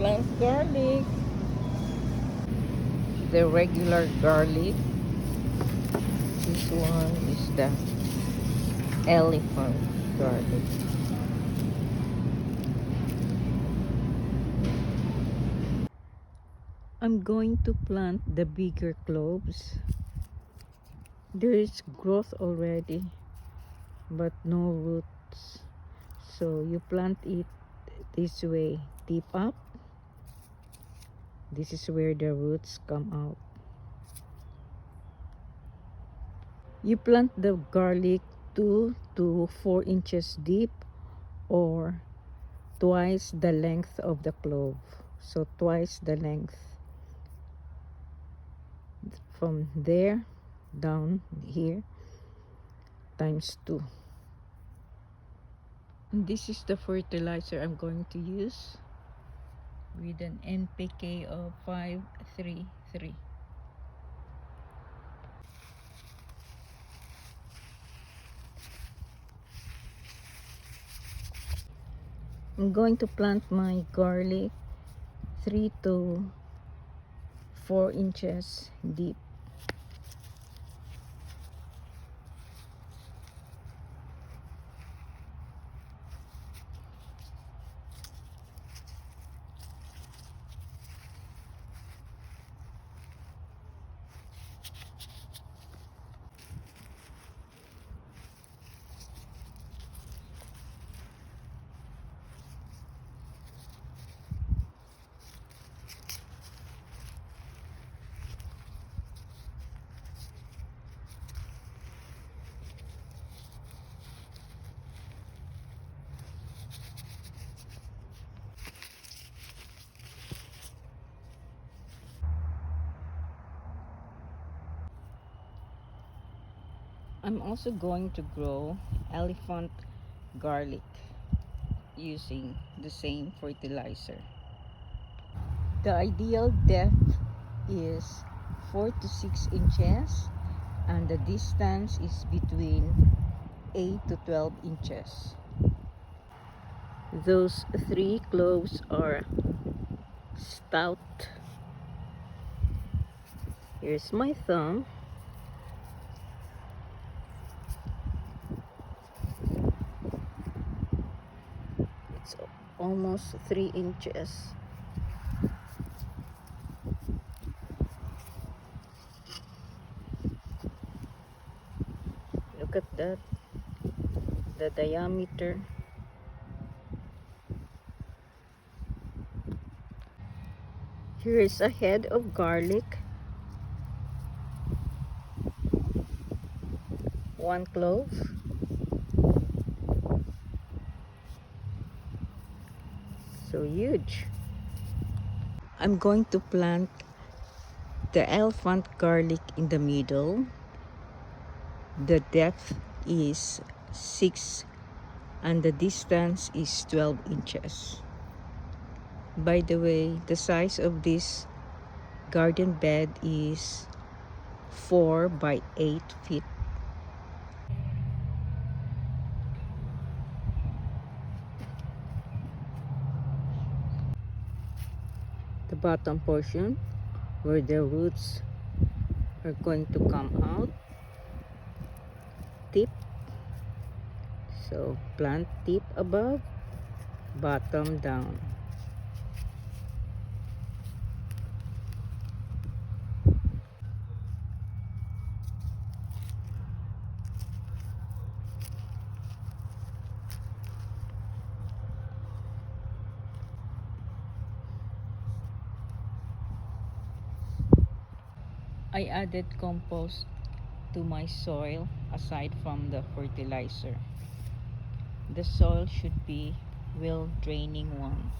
plant garlic. The regular garlic. This one is the elephant garlic. I'm going to plant the bigger cloves. There is growth already, but no roots. So you plant it this way, deep up. This is where the roots come out. You plant the garlic 2 to 4 inches deep, or twice the length of the clove. So twice the length from there down here times 2. And this is the fertilizer I'm going to use with an NPK of 533. I'm going to plant my garlic 3 to 4 inches deep. I'm also going to grow elephant garlic using the same fertilizer. The ideal depth is 4 to 6 inches, and the distance is between 8 to 12 inches. Those 3 cloves are stout. Here's my thumb. It's almost 3 inches. Look at that, the diameter. Here is a head of garlic, 1 clove. So huge. I'm going to plant the elephant garlic in the middle. The depth is 6 and the distance is 12 inches. By the way, the size of this garden bed is 4 by 8 feet. The bottom portion where the roots are going to come out, tip. So plant tip above, bottom down. I added compost to my soil aside from the fertilizer. The soil should be well draining one.